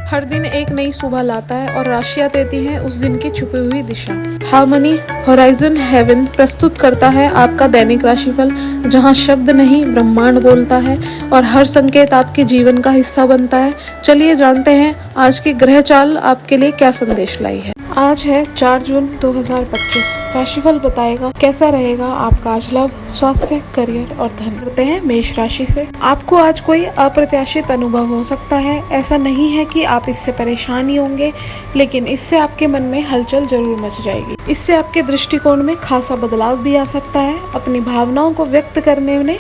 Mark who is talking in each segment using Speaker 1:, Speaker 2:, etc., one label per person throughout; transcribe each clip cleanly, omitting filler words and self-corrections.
Speaker 1: हर दिन एक नई सुबह लाता है और राशियां देती हैं उस दिन की छुपी हुई दिशा। हार्मनी होराइजन हेवन प्रस्तुत करता है आपका दैनिक राशिफल, जहां शब्द नहीं ब्रह्मांड बोलता है और हर संकेत आपके जीवन का हिस्सा बनता है। चलिए जानते हैं आज की ग्रह चाल आपके लिए क्या संदेश लाई है। आज है 4 जून 2025। राशिफल बताएगा कैसा रहेगा आपका आज लाभ, स्वास्थ्य, करियर और धन। करते हैं मेष राशि से। आपको आज कोई अप्रत्याशित अनुभव हो सकता है। ऐसा नहीं है कि आप इससे परेशान ही होंगे, लेकिन इससे आपके मन में हलचल जरूर मच जाएगी। इससे आपके दृष्टिकोण में खासा बदलाव भी आ सकता है। अपनी भावनाओं को व्यक्त करने में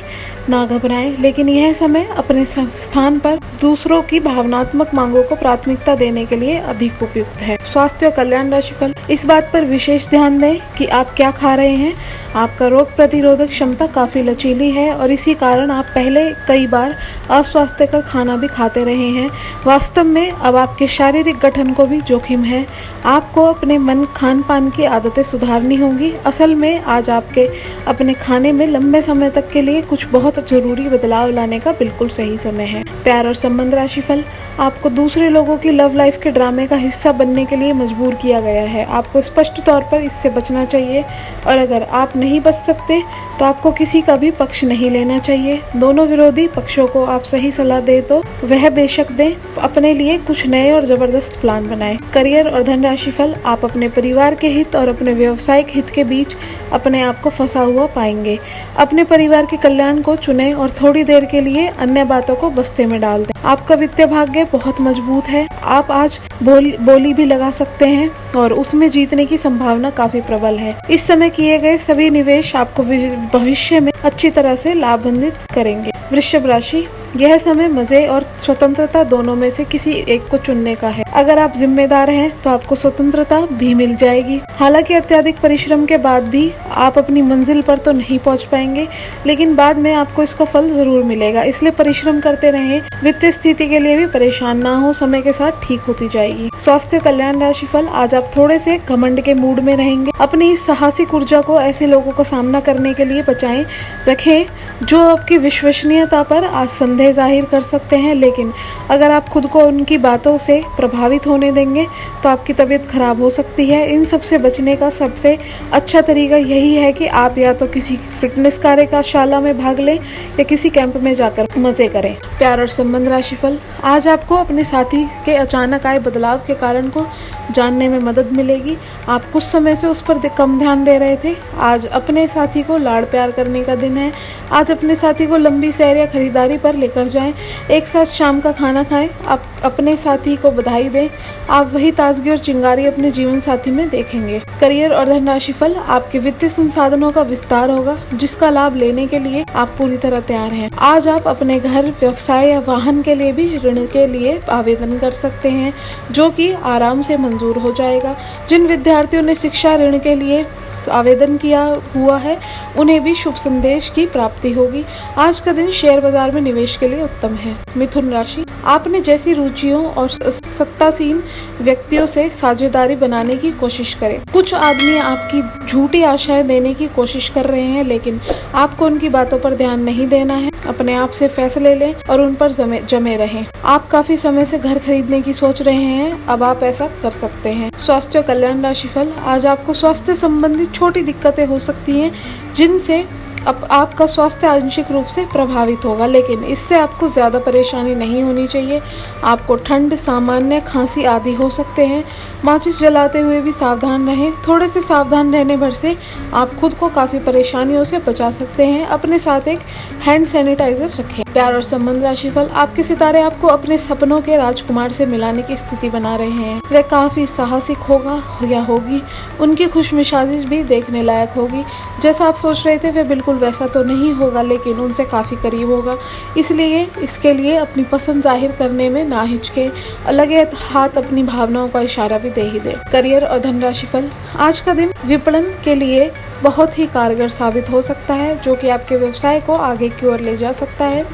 Speaker 1: ना घबराएं, लेकिन यह समय अपने स्थान पर दूसरों की भावनात्मक मांगों को प्राथमिकता देने के लिए अधिक उपयुक्त है। स्वास्थ्य और कल्याण राशिफल। इस बात पर विशेष ध्यान दें कि आप क्या खा रहे हैं। आपका रोग प्रतिरोधक क्षमता काफी लचीली है और इसी कारण आप पहले कई बार अस्वास्थ्यकर खाना भी खाते रहे हैं। वास्तव में अब आपके शारीरिक गठन को भी जोखिम है। आपको अपने मन खान पान की आदतें सुधारनी होंगी। असल में आज आपके अपने खाने में लंबे समय तक के लिए कुछ बहुत जरूरी बदलाव लाने का बिल्कुल सही समय है। प्यार और संबंध राशिफल। आपको दूसरे लोगों की लव लाइफ के ड्रामे का हिस्सा बनने के लिए मजबूर किया गया है। आपको स्पष्ट तौर पर इससे बचना चाहिए और अगर आप नहीं बच सकते तो आपको किसी का भी पक्ष नहीं लेना चाहिए। दोनों विरोधी पक्षों को आप सही सलाह दे तो वह बेशक दें। अपने लिए कुछ नए और जबरदस्त प्लान बनाएं। करियर और धन राशिफल। आप अपने परिवार के हित और अपने व्यवसायिक हित के बीच अपने आप को फंसा हुआ पाएंगे। अपने परिवार के कल्याण को चुनें और थोड़ी देर के लिए अन्य बातों को बस्ते में डाल दें। आपका वित्तीय भाग्य बहुत मजबूत है। आप आज बोली भी लगा सकते हैं और उसमें जीतने की संभावना काफी प्रबल है। इस समय किए गए सभी निवेश आपको भविष्य में अच्छी तरह से लाभान्वित करेंगे। वृषभ राशि। यह समय मजे और स्वतंत्रता दोनों में से किसी एक को चुनने का है। अगर आप जिम्मेदार हैं तो आपको स्वतंत्रता भी मिल जाएगी। हालांकि अत्यधिक परिश्रम के बाद भी आप अपनी मंजिल पर तो नहीं पहुंच पाएंगे, लेकिन बाद में आपको इसका फल जरूर मिलेगा। इसलिए परिश्रम करते रहें। वित्तीय स्थिति के लिए भी परेशान ना हो, समय के साथ ठीक होती जाएगी। स्वास्थ्य कल्याण राशिफल। आज आप थोड़े से घमंड के मूड में रहेंगे। अपनी इस साहसिक ऊर्जा को ऐसे लोगों को सामना करने के लिए बचाएं रखें जो आपकी विश्वसनीयता पर आज संदेह जाहिर कर सकते हैं, लेकिन अगर आप खुद को उनकी बातों से प्रभावित होने देंगे तो आपकी तबीयत खराब हो सकती है। इन सब से बचने का सबसे अच्छा तरीका यही है कि आप या तो किसी फिटनेस कार्यशाला में भाग लें या किसी कैंप में जाकर मजे करें। प्यार और संबंध राशिफल। आज आपको अपने साथी के अचानक आए बदलाव के कारण को जानने में मदद मिलेगी। आप कुछ समय से उस पर कम ध्यान दे रहे थे। आज अपने साथी को लाड़ प्यार करने का दिन है। आज अपने साथी को लंबी सैर या खरीदारी पर लेकर जाएं। एक साथ शाम का खाना खाएं। आप अपने साथी को बधाई दें। आप वही ताजगी और चिंगारी अपने जीवन साथी में देखेंगे। करियर और धन राशिफल। आपके वित्तीय संसाधनों का विस्तार होगा, जिसका लाभ लेने के लिए आप पूरी तरह तैयार हैं। आज आप अपने घर, व्यवसाय या वाहन के लिए भी ऋण के लिए आवेदन कर सकते हैं, जो कि आराम से मंजूर हो जाएगा। जिन विद्यार्थियों ने शिक्षा ऋण के लिए आवेदन किया हुआ है, उन्हें भी शुभ संदेश की प्राप्ति होगी। आज का दिन शेयर बाजार में निवेश के लिए उत्तम है। मिथुन राशि। आपने जैसी रुचियों और सत्तासीन व्यक्तियों से साझेदारी बनाने की कोशिश करें। कुछ आदमी आपकी झूठी आशाएं देने की कोशिश कर रहे हैं, लेकिन आपको उनकी बातों पर ध्यान नहीं देना है। अपने आप से फैसले लें और उन पर जमे रहें। आप काफी समय से घर खरीदने की सोच रहे हैं, अब आप ऐसा कर सकते हैं। स्वास्थ्य और कल्याण राशिफल। आज आपको स्वास्थ्य संबंधित छोटी दिक्कतें हो सकती हैं, जिनसे अब आपका स्वास्थ्य आंशिक रूप से प्रभावित होगा, लेकिन इससे आपको ज़्यादा परेशानी नहीं होनी चाहिए। आपको ठंड, सामान्य खांसी आदि हो सकते हैं। माचिस जलाते हुए भी सावधान रहें। थोड़े से सावधान रहने भर से आप खुद को काफ़ी परेशानियों से बचा सकते हैं। अपने साथ एक हैंड सैनिटाइजर रखें। प्यार और संबंध राशिफल। आपके सितारे आपको अपने सपनों के राजकुमार से मिलाने की स्थिति बना रहे हैं। वह काफ़ी साहसिक होगा या होगी। उनकी खुशमिजाजी भी देखने लायक होगी। जैसा आप सोच रहे थे वह बिल्कुल वैसा तो नहीं होगा, लेकिन उनसे काफ़ी करीब होगा। इसलिए इसके लिए अपनी पसंद जाहिर करने में ना हिचकें। लगे हाथ अपनी भावनाओं का इशारा भी दे ही दे। करियर और धन राशिफल। आज का दिन विपणन के लिए बहुत ही कारगर साबित हो सकता है, जो कि आपके व्यवसाय को आगे की ओर ले जा सकता है।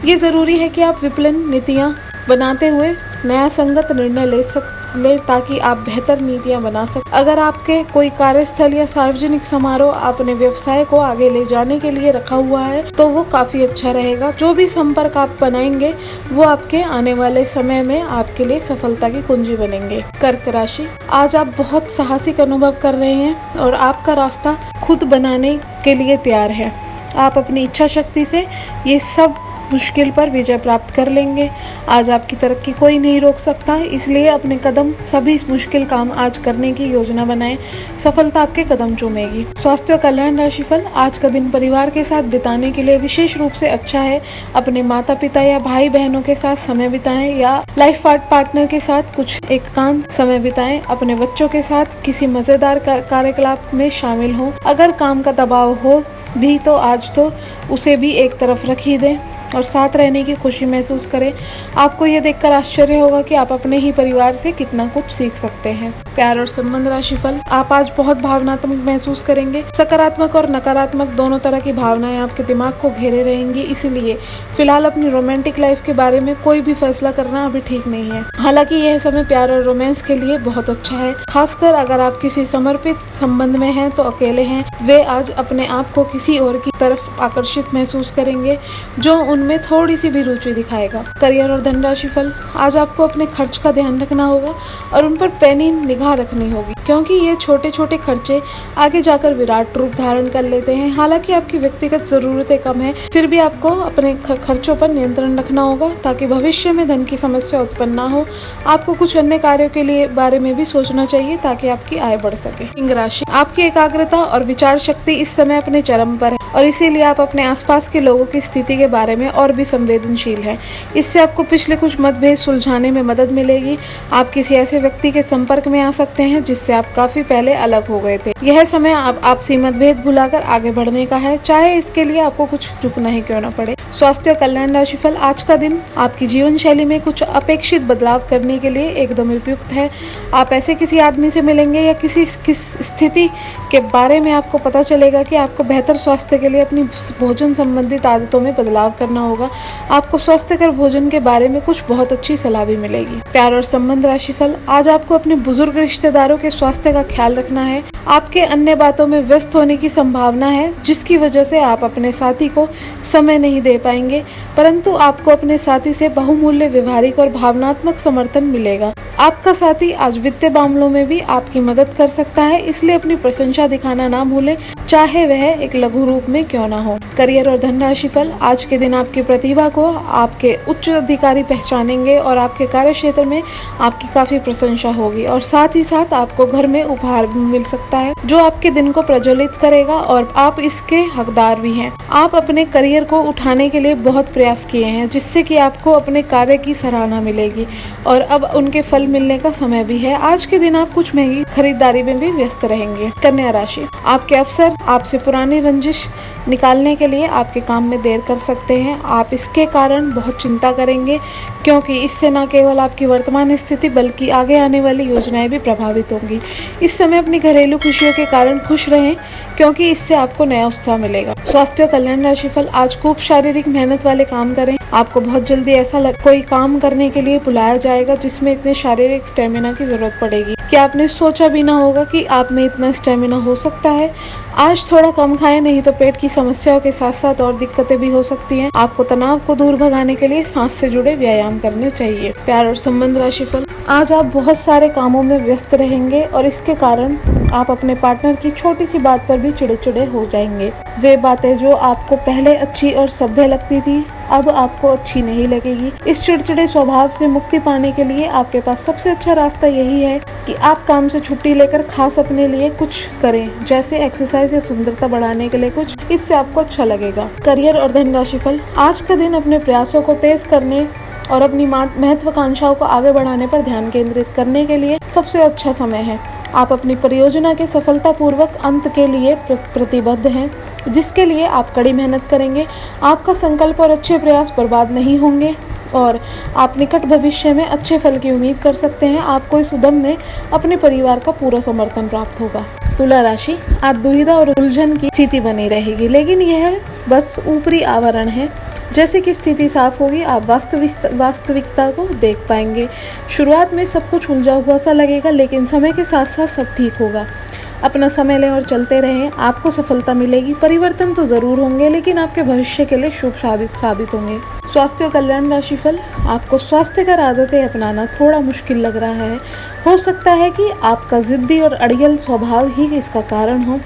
Speaker 1: ये ज़रूरी है कि आप विपणन नीतियाँ बनाते हुए नया संगत निर्णय ले ताकि आप बेहतर नीतियां बना सकें। अगर आपके कोई कार्यस्थल या सार्वजनिक समारोह अपने व्यवसाय को आगे ले जाने के लिए रखा हुआ है तो वो काफी अच्छा रहेगा। जो भी संपर्क आप बनाएंगे वो आपके आने वाले समय में आपके लिए सफलता की कुंजी बनेंगे। कर्क राशि, आज आप बहुत साहसिक अनुभव कर रहे हैं और आपका रास्ता खुद बनाने के लिए तैयार है। आप अपनी इच्छा शक्ति से ये सब मुश्किल पर विजय प्राप्त कर लेंगे। आज आपकी तरक्की कोई नहीं रोक सकता, इसलिए अपने कदम सभी मुश्किल काम आज करने की योजना बनाएं। सफलता आपके कदम चूमेगी। स्वास्थ्य और कल्याण राशिफल, आज का दिन परिवार के साथ बिताने के लिए विशेष रूप से अच्छा है। अपने माता पिता या भाई बहनों के साथ समय बिताएं या लाइफ पार्टनर के साथ कुछ एकांत समय बिताएं। अपने बच्चों के साथ किसी मजेदार कार्यकलाप में शामिल हों। अगर काम का दबाव हो भी तो आज तो उसे भी एक तरफ रख ही दें और साथ रहने की खुशी महसूस करें। आपको ये देखकर आश्चर्य होगा कि आप अपने ही परिवार से कितना कुछ सीख सकते हैं। प्यार और संबंध राशिफल, आप आज बहुत भावनात्मक महसूस करेंगे। सकारात्मक और नकारात्मक दोनों तरह की भावनाएं आपके दिमाग को घेरे रहेंगी, इसीलिए फिलहाल अपनी रोमांटिक लाइफ के बारे में कोई भी फैसला करना अभी ठीक नहीं है। हालांकि यह समय प्यार और रोमांस के लिए बहुत अच्छा है, खासकर अगर आप किसी समर्पित संबंध में हैं तो अकेले हैं। वे आज अपने आप को किसी और की तरफ आकर्षित महसूस करेंगे जो उनमें थोड़ी सी भी रुचि दिखाएगा। करियर और धन राशिफल, आज आपको अपने खर्च का ध्यान रखना होगा और उन पर पैनी निगाह रखनी होगी, क्योंकि ये छोटे छोटे खर्चे आगे जाकर विराट रूप धारण कर लेते हैं। हालांकि आपकी व्यक्तिगत जरूरतें कम है, फिर भी आपको अपने खर्चों पर नियंत्रण रखना होगा ताकि भविष्य में धन की समस्या उत्पन्न ना हो। आपको कुछ अन्य कार्यों के लिए बारे में भी सोचना चाहिए ताकि आपकी आय बढ़ सके। सिंह राशि, आपकी एकाग्रता और विचार शक्ति इस समय अपने चरम पर है और इसीलिए आप अपने आसपास के लोगों की स्थिति के बारे में और भी संवेदनशील हैं। इससे आपको पिछले कुछ मतभेद सुलझाने में मदद मिलेगी। आप किसी ऐसे व्यक्ति के संपर्क में आ सकते हैं जिससे आप काफी पहले अलग हो गए थे। यह समय आपसी मतभेद भुलाकर आगे बढ़ने का है, चाहे इसके लिए आपको कुछ झुकना ही क्यों न पड़े। स्वास्थ्य और कल्याण राशिफल, आज का दिन आपकी जीवन शैली में कुछ अपेक्षित बदलाव करने के लिए एकदम उपयुक्त है। आप ऐसे किसी आदमी से मिलेंगे या किसी स्थिति के बारे में आपको पता चलेगा कि आपको बेहतर स्वास्थ्य के लिए अपनी भोजन संबंधित आदतों में बदलाव करना होगा। आपको स्वास्थ्यकर भोजन के बारे में कुछ बहुत अच्छी सलाह भी मिलेगी। प्यार और संबंध राशिफल, आज आपको अपने बुजुर्ग रिश्तेदारों के स्वास्थ्य का ख्याल रखना है। आपके अन्य बातों में व्यस्त होने की संभावना है, जिसकी वजह से आप अपने साथी को समय नहीं दे पाएंगे, परंतु आपको अपने साथी से बहुमूल्य व्यवहारिक और भावनात्मक समर्थन मिलेगा। आपका साथी आज वित्तीय मामलों में भी आपकी मदद कर सकता है, इसलिए अपनी प्रशंसा दिखाना ना भूलें, चाहे वह एक लघु रूप में क्यों ना हो। करियर और धन राशिफल, आज के दिन आपकी प्रतिभा को आपके उच्च अधिकारी पहचानेंगे और आपके कार्य क्षेत्र में आपकी काफी प्रशंसा होगी और साथ ही साथ आपको घर में उपहार भी मिल सकता है जो आपके दिन को प्रज्वलित करेगा और आप इसके हकदार भी हैं। आप अपने करियर को उठाने के लिए बहुत प्रयास किए हैं, जिससे कि आपको अपने कार्य की सराहना मिलेगी और अब उनके फल मिलने का समय भी है। आज के दिन आप कुछ महंगी खरीदारी में भी व्यस्त रहेंगे। कन्या राशि, आपके अफसर आपसे पुरानी रंजिश निकालने के लिए आपके काम में देर कर सकते हैं। आप इसके कारण बहुत चिंता करेंगे, क्योंकि इससे न केवल आपकी वर्तमान स्थिति बल्कि आगे आने वाली योजनाएं भी प्रभावित होंगी। इस समय अपनी घरेलू खुशियों के कारण खुश रहें, क्योंकि इससे आपको नया उत्साह मिलेगा। स्वास्थ्य और कल्याण राशिफल, आज खूब शारीरिक मेहनत वाले काम करें। आपको बहुत जल्दी ऐसा कोई काम करने के लिए बुलाया जाएगा जिसमें इतने शारीरिक स्टेमिना की जरूरत पड़ेगी कि आपने सोचा भी ना होगा कि आप में इतना स्टेमिना हो सकता है। आज थोड़ा कम खाएं, नहीं तो पेट की समस्याओं के साथ साथ और दिक्कतें भी हो सकती हैं। आपको तनाव को दूर भगाने के लिए सांस से जुड़े व्यायाम करने चाहिए। प्यार और संबंध राशिफल, आज आप बहुत सारे कामों में व्यस्त रहेंगे और इसके कारण आप अपने पार्टनर की छोटी सी बात पर भी चिड़चिड़े हो जाएंगे। वे बातें जो आपको पहले अच्छी और सभ्य लगती थी अब आपको अच्छी नहीं लगेगी। इस चिड़चिड़े स्वभाव से मुक्ति पाने के लिए आपके पास सबसे अच्छा रास्ता यही है कि आप काम से छुट्टी लेकर खास अपने लिए कुछ करें, जैसे एक्सरसाइज या सुंदरता बढ़ाने के लिए कुछ। इससे आपको अच्छा लगेगा। करियर और धन राशिफल, आज का दिन अपने प्रयासों को तेज करने और अपनी महत्वाकांक्षाओं को आगे बढ़ाने पर ध्यान केंद्रित करने के लिए सबसे अच्छा समय है। आप अपनी परियोजना के सफलतापूर्वक अंत के लिए प्रतिबद्ध हैं, जिसके लिए आप कड़ी मेहनत करेंगे। आपका संकल्प और अच्छे प्रयास बर्बाद नहीं होंगे और आप निकट भविष्य में अच्छे फल की उम्मीद कर सकते हैं। आपको इस उद्यम में अपने परिवार का पूरा समर्थन प्राप्त होगा। तुला राशि, आप दुविधा और उलझन की स्थिति बनी रहेगी, लेकिन यह बस ऊपरी आवरण है। जैसे कि स्थिति साफ होगी आप वास्तविकता को देख पाएंगे। शुरुआत में सब कुछ उलझा हुआ सा लगेगा, लेकिन समय के साथ साथ सब ठीक होगा। अपना समय लें और चलते रहें, आपको सफलता मिलेगी। परिवर्तन तो ज़रूर होंगे, लेकिन आपके भविष्य के लिए शुभ साबित होंगे। स्वास्थ्य और कल्याण राशिफल, आपको स्वास्थ्यकर आदतें अपनाना थोड़ा मुश्किल लग रहा है। हो सकता है कि आपका ज़िद्दी और अड़ियल स्वभाव ही इसका कारण हो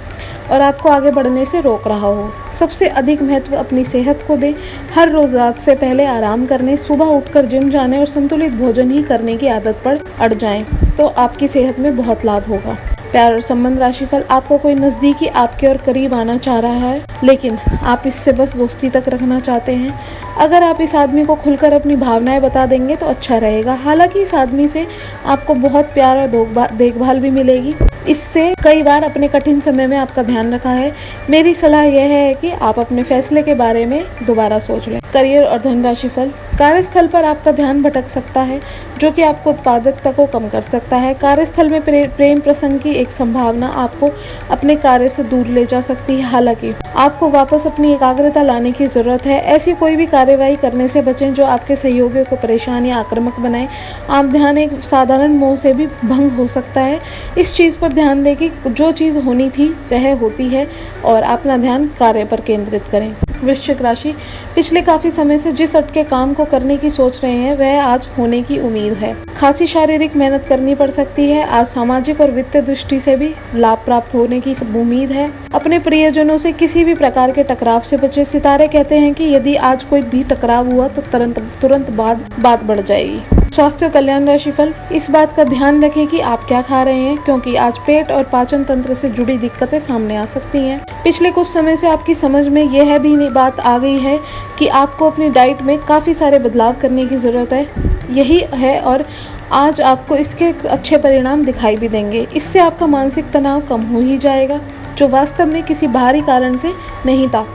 Speaker 1: और आपको आगे बढ़ने से रोक रहा हो। सबसे अधिक महत्व अपनी सेहत को दें। हर रोज़ रात से पहले आराम करने, सुबह उठकर जिम जाने और संतुलित भोजन ही करने की आदत पर अड़ जाएं, तो आपकी सेहत में बहुत लाभ होगा। प्यार और संबंध राशिफल, आपको कोई नज़दीकी आपके और करीब आना चाह रहा है, लेकिन आप इससे बस दोस्ती तक रखना चाहते हैं। अगर आप इस आदमी को खुलकर अपनी भावनाएं बता देंगे तो अच्छा रहेगा। हालांकि इस आदमी से आपको बहुत प्यार और देखभाल भी मिलेगी। इससे कई बार अपने कठिन समय में आपका ध्यान रखा है। मेरी सलाह यह है कि आप अपने फैसले के बारे में दोबारा सोच लें। करियर और धन राशिफल, कार्यस्थल पर आपका ध्यान भटक सकता है, जो कि आपको उत्पादकता को कम कर सकता है। कार्यस्थल में प्रेम प्रसंग की एक संभावना आपको अपने कार्य से दूर ले जा सकती है। हालांकि आपको वापस अपनी एकाग्रता लाने की जरूरत है। ऐसी कोई भी कार्यवाही करने से बचें जो आपके सहयोगियों को परेशान या आक्रामक बनाए। आप ध्यान एक साधारण मोह से भी भंग हो सकता है। इस चीज़ पर ध्यान दें कि जो चीज़ होनी थी वह होती है और अपना ध्यान कार्य पर केंद्रित करें। वृश्चिक राशि, पिछले काफी समय से जिस अटके काम को करने की सोच रहे हैं वह आज होने की उम्मीद है। खासी शारीरिक मेहनत करनी पड़ सकती है। आज सामाजिक और वित्तीय दृष्टि से भी लाभ प्राप्त होने की उम्मीद है। अपने प्रियजनों से किसी भी प्रकार के टकराव से बचे। सितारे कहते हैं कि यदि आज कोई भी टकराव हुआ तो तुरंत बाद बात बढ़ जाएगी। स्वास्थ्य और कल्याण राशिफल, इस बात का ध्यान रखें कि आप क्या खा रहे हैं, क्योंकि आज पेट और पाचन तंत्र से जुड़ी दिक्कतें सामने आ सकती हैं। पिछले कुछ समय से आपकी समझ में यह भी बात आ गई है कि आपको अपनी डाइट में काफ़ी सारे बदलाव करने की ज़रूरत है। यही है और आज आपको इसके अच्छे परिणाम दिखाई भी देंगे। इससे आपका मानसिक तनाव कम हो ही जाएगा, जो वास्तव में किसी बाहरी कारण से नहीं था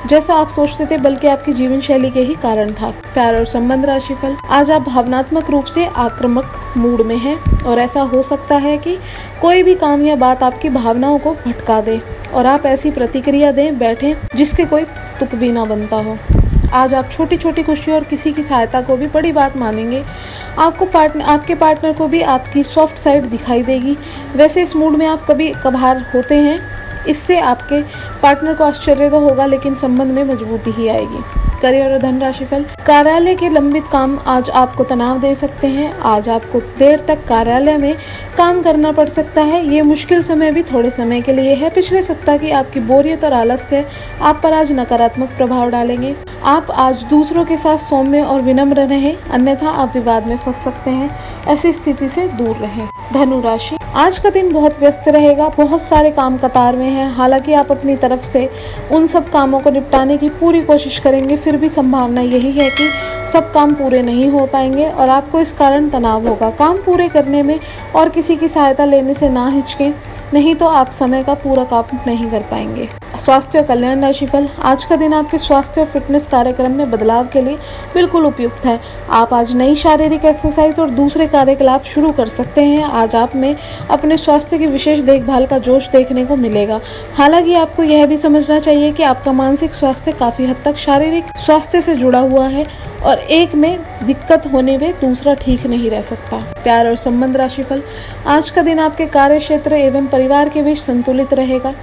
Speaker 1: जैसा आप सोचते थे, बल्कि आपकी जीवन शैली के ही कारण था। प्यार और संबंध राशिफल, आज आप भावनात्मक रूप से आक्रामक मूड में हैं और ऐसा हो सकता है कि कोई भी काम या बात आपकी भावनाओं को भटका दे और आप ऐसी प्रतिक्रिया दें बैठें जिसके कोई तुक भी ना बनता हो। आज आप छोटी छोटी खुशी और किसी की सहायता को भी बड़ी बात मानेंगे। आपके पार्टनर को भी आपकी सॉफ्ट साइड दिखाई देगी। वैसे इस मूड में आप कभी कभार होते हैं, इससे आपके पार्टनर को आश्चर्य तो होगा, लेकिन संबंध में मजबूती ही आएगी। करियर और धन राशिफल, कार्यालय के लंबित काम आज आपको तनाव दे सकते हैं। आज आपको देर तक कार्यालय में काम करना पड़ सकता है। ये मुश्किल समय भी थोड़े समय के लिए है। पिछले सप्ताह की आपकी बोरियत और आलस्य आप पर आज नकारात्मक प्रभाव डालेंगे। आप आज दूसरों के साथ सौम्य और विनम्र रहें, अन्यथा आप विवाद में फंस सकते हैं। ऐसी स्थिति से दूर रहें। धनु राशि, आज का दिन बहुत व्यस्त रहेगा। बहुत सारे काम कतार में हैं। हालांकि आप अपनी तरफ से उन सब कामों को निपटाने की पूरी कोशिश करेंगे, फिर भी संभावना यही है कि सब काम पूरे नहीं हो पाएंगे और आपको इस कारण तनाव होगा। काम पूरे करने में और किसी की सहायता लेने से ना हिचकें, नहीं तो आप समय का पूरा काम नहीं कर पाएंगे। स्वास्थ्य और कल्याण राशिफल, आज का दिन आपके स्वास्थ्य और फिटनेस कार्यक्रम में बदलाव के लिए बिल्कुल उपयुक्त है। आप आज नई शारीरिक एक्सरसाइज और दूसरे कार्यकलाप शुरू कर सकते हैं। आज आप में अपने स्वास्थ्य की विशेष देखभाल का जोश देखने को मिलेगा। हालांकि आपको यह भी समझना चाहिए कि आपका मानसिक स्वास्थ्य काफी हद तक शारीरिक स्वास्थ्य से जुड़ा हुआ है और एक में दिक्कत होने में दूसरा ठीक नहीं रह सकता। प्यार और संबंध राशिफल, आज का दिन आपके कार्य क्षेत्र एवं परिवार के बीच संतुलित रहेगा।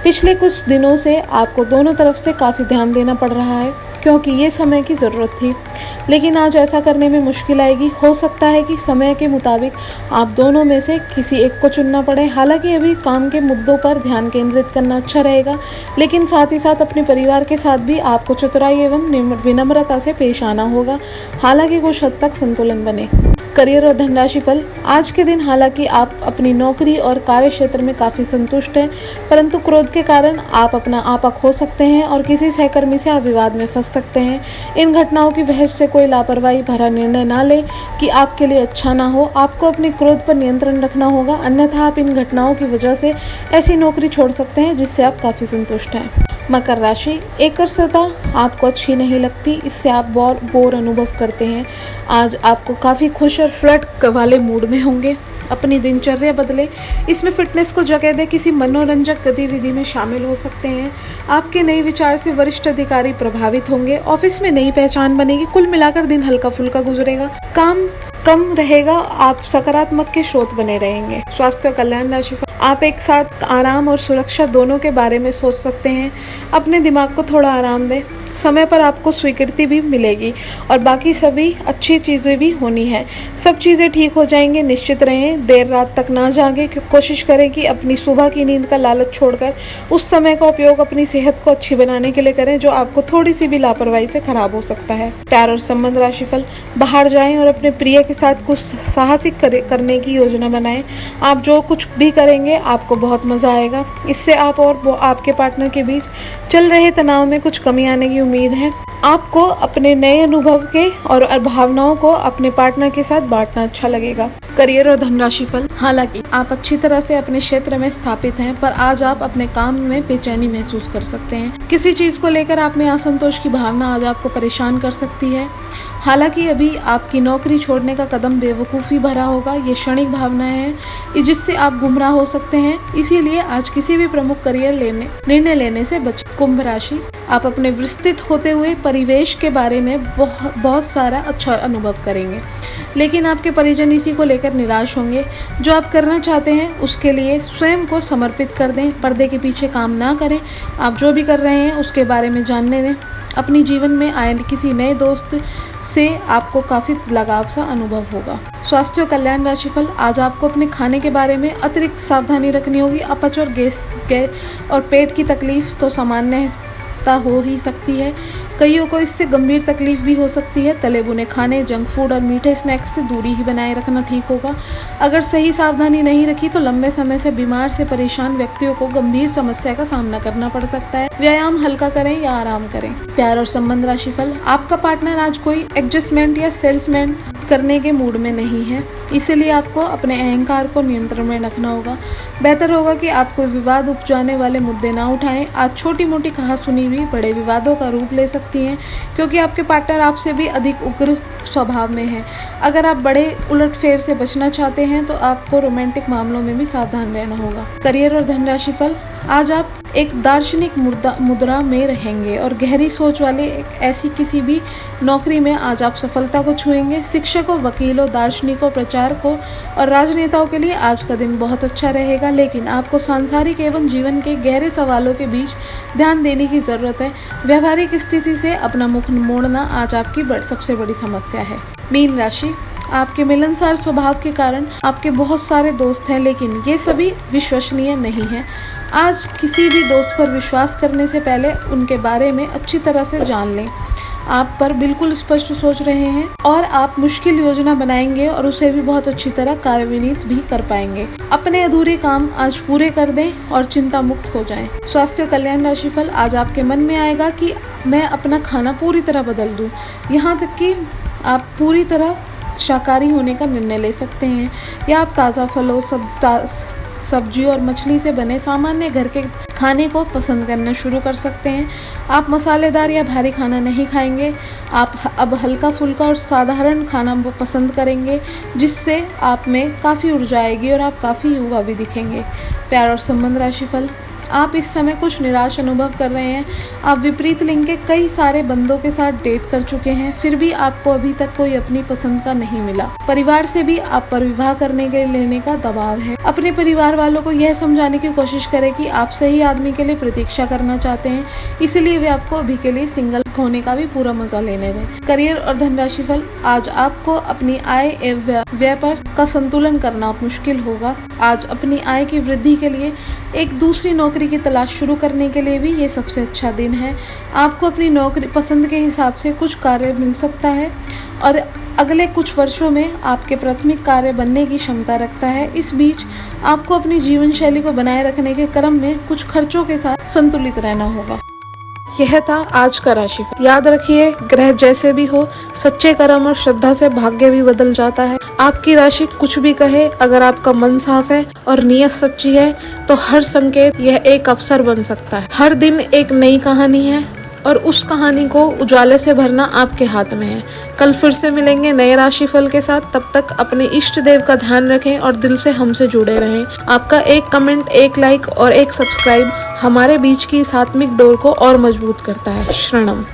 Speaker 1: पिछले कुछ दिनों से आपको दोनों तरफ से काफ़ी ध्यान देना पड़ रहा है, क्योंकि ये समय की ज़रूरत थी, लेकिन आज ऐसा करने में मुश्किल आएगी। हो सकता है कि समय के मुताबिक आप दोनों में से किसी एक को चुनना पड़े। हालांकि अभी काम के मुद्दों पर ध्यान केंद्रित करना अच्छा रहेगा, लेकिन साथ ही साथ अपने परिवार के साथ भी आपको चतुराई एवं विनम्रता से पेश आना होगा। हालांकि कुछ हद तक संतुलन बने। करियर और धन राशिफल, आज के दिन हालांकि आप अपनी नौकरी और कार्य क्षेत्र में काफ़ी संतुष्ट हैं, परंतु क्रोध के कारण आप अपना आपा खो सकते हैं और किसी सहकर्मी से आप विवाद में फंस सकते हैं। इन घटनाओं की वजह से कोई लापरवाही भरा निर्णय ना ले कि आपके लिए अच्छा ना हो। आपको अपने क्रोध पर नियंत्रण रखना होगा, अन्यथा आप इन घटनाओं की वजह से ऐसी नौकरी छोड़ सकते हैं जिससे आप काफ़ी संतुष्ट हैं। मकर राशि, एकरसता आपको अच्छी नहीं लगती, इससे आप बोर अनुभव करते हैं। आज आपको काफ़ी खुश और फ्लर्ट वाले मूड में होंगे। अपनी दिनचर्या बदले, इसमें फिटनेस को जगह दे, किसी मनोरंजक गतिविधि में शामिल हो सकते हैं। आपके नए विचार से वरिष्ठ अधिकारी प्रभावित होंगे। ऑफिस में नई पहचान बनेगी। कुल मिलाकर दिन हल्का फुल्का गुजरेगा। काम कम रहेगा। आप सकारात्मक के स्रोत बने रहेंगे। स्वास्थ्य और कल्याण राशिफल, आप एक साथ आराम और सुरक्षा दोनों के बारे में सोच सकते हैं। अपने दिमाग को थोड़ा आराम दें। समय पर आपको स्वीकृति भी मिलेगी और बाकी सभी अच्छी चीज़ें भी होनी है। सब चीज़ें ठीक हो जाएंगे, निश्चित रहें। देर रात तक ना जागे। कोशिश करें कि अपनी सुबह की नींद का लालच छोड़कर उस समय का उपयोग अपनी सेहत को अच्छी बनाने के लिए करें, जो आपको थोड़ी सी भी लापरवाही से खराब हो सकता है। प्यार और संबंध राशिफल, बाहर जाएं और अपने प्रिय के साथ कुछ साहसिक करने की योजना बनाएं। आप जो कुछ भी करेंगे आपको बहुत मज़ा आएगा। इससे आप और आपके पार्टनर के बीच चल रहे तनाव में कुछ कमी आने की उम्मीद है। आपको अपने नए अनुभव के और भावनाओं को अपने पार्टनर के साथ बांटना अच्छा लगेगा। करियर और धनराशि फल, हालांकि आप अच्छी तरह से अपने क्षेत्र में स्थापित हैं, पर आज आप अपने काम में बेचैनी महसूस कर सकते हैं। किसी चीज़ को लेकर आप में असंतोष की भावना आज आपको परेशान कर सकती है। हालांकि अभी आपकी नौकरी छोड़ने का कदम बेवकूफ़ी भरा होगा। ये क्षणिक भावनाएं हैं जिससे आप गुमराह हो सकते हैं, इसीलिए आज किसी भी प्रमुख निर्णय लेने से बचें। कुंभ राशि, आप अपने विस्तृत होते हुए परिवेश के बारे में बहुत सारा अच्छा अनुभव करेंगे, लेकिन आपके परिजन इसी को लेकर निराश होंगे। जो आप करना चाहते हैं उसके लिए स्वयं को समर्पित कर दें। पर्दे के पीछे काम ना करें। आप जो भी कर रहे हैं उसके बारे में जानने दें। अपनी जीवन में आए किसी नए दोस्त से आपको काफ़ी लगाव सा अनुभव होगा। स्वास्थ्य और कल्याण राशिफल, आज आपको अपने खाने के बारे में अतिरिक्त सावधानी रखनी होगी। अपच और गैस और पेट की तकलीफ तो सामान्यता हो ही सकती है। कईयों को इससे गंभीर तकलीफ भी हो सकती है। तले भुने खाने, जंक फूड और मीठे स्नैक्स से दूरी ही बनाए रखना ठीक होगा। अगर सही सावधानी नहीं रखी तो लंबे समय से बीमार से परेशान व्यक्तियों को गंभीर समस्या का सामना करना पड़ सकता है। व्यायाम हल्का करें या आराम करें। प्यार और संबंध राशिफल, आपका पार्टनर आज कोई एडजस्टमेंट या सेल्समैन करने के मूड में नहीं है, इसीलिए आपको अपने अहंकार को नियंत्रण में रखना होगा। बेहतर होगा कि आप कोई विवाद उपजाने वाले मुद्दे ना उठाएं। आज छोटी मोटी कहासुनी भी बड़े विवादों का रूप ले सकती हैं, क्योंकि आपके पार्टनर आपसे भी अधिक उग्र स्वभाव में है। अगर आप बड़े उलटफेर से बचना चाहते हैं तो आपको रोमांटिक मामलों में भी सावधान रहना होगा। करियर और धनराशि फल, आज आप एक दार्शनिक मुद्रा में रहेंगे और गहरी सोच वाले ऐसी किसी भी नौकरी में आज आप सफलता को छुएंगे। शिक्षकों, वकीलों, दार्शनिकों, प्रचारकों और राजनेताओं के लिए आज का दिन बहुत अच्छा रहेगा, लेकिन आपको सांसारिक एवं जीवन के गहरे सवालों के बीच ध्यान देने की ज़रूरत है। व्यावहारिक स्थिति से अपना मुख मोड़ना आज आपकी सबसे बड़ी समस्या है। मीन राशि, आपके मिलनसार स्वभाव के कारण आपके बहुत सारे दोस्त हैं, लेकिन ये सभी विश्वसनीय नहीं हैं। आज किसी भी दोस्त पर विश्वास करने से पहले उनके बारे में अच्छी तरह से जान लें। आप पर बिल्कुल स्पष्ट सोच रहे हैं और आप मुश्किल योजना बनाएंगे और उसे भी बहुत अच्छी तरह कार्यान्वित भी कर पाएंगे। अपने अधूरे काम आज पूरे कर दें और चिंता मुक्त हो जाएं। स्वास्थ्य और कल्याण राशिफल, आज आपके मन में आएगा कि मैं अपना खाना पूरी तरह बदल दूं। यहाँ तक कि आप पूरी तरह शाकाहारी होने का निर्णय ले सकते हैं, या आप ताज़ा फलों, सब्जी और मछली से बने सामान्य घर के खाने को पसंद करना शुरू कर सकते हैं। आप मसालेदार या भारी खाना नहीं खाएंगे। आप अब हल्का फुल्का और साधारण खाना पसंद करेंगे, जिससे आप में काफ़ी ऊर्जा आएगी और आप काफ़ी युवा भी दिखेंगे। प्यार और संबंध राशिफल, आप इस समय कुछ निराश अनुभव कर रहे हैं। आप विपरीत लिंग के कई सारे बंदों के साथ डेट कर चुके हैं, फिर भी आपको अभी तक कोई अपनी पसंद का नहीं मिला। परिवार से भी आप पर विवाह करने के लेने का दबाव है। अपने परिवार वालों को यह समझाने की कोशिश करें कि आप सही आदमी के लिए प्रतीक्षा करना चाहते हैं, इसलिए वे आपको अभी के लिए सिंगल होने का भी पूरा मजा लेने दें। करियर और धनराशि फल, आज आपको अपनी आय एवं व्यय पर का संतुलन करना मुश्किल होगा। आज अपनी आय की वृद्धि के लिए एक दूसरी नौकरी की तलाश शुरू करने के लिए भी ये सबसे अच्छा दिन है। आपको अपनी नौकरी पसंद के हिसाब से कुछ कार्य मिल सकता है और अगले कुछ वर्षों में आपके प्राथमिक कार्य बनने की क्षमता रखता है। इस बीच आपको अपनी जीवन शैली को बनाए रखने के क्रम में कुछ खर्चों के साथ संतुलित रहना होगा। यह था आज का राशिफल। याद रखिए, ग्रह जैसे भी हो, सच्चे कर्म और श्रद्धा से भाग्य भी बदल जाता है। आपकी राशि कुछ भी कहे, अगर आपका मन साफ है और नीयत सच्ची है तो हर संकेत यह एक अवसर बन सकता है। हर दिन एक नई कहानी है और उस कहानी को उजाले से भरना आपके हाथ में है। कल फिर से मिलेंगे नए राशिफल के साथ। तब तक अपने इष्ट देव का ध्यान रखें और दिल से हमसे जुड़े रहें। आपका एक कमेंट, एक लाइक और एक सब्सक्राइब हमारे बीच की इस आत्मिक डोर को और मजबूत करता है। शरणम।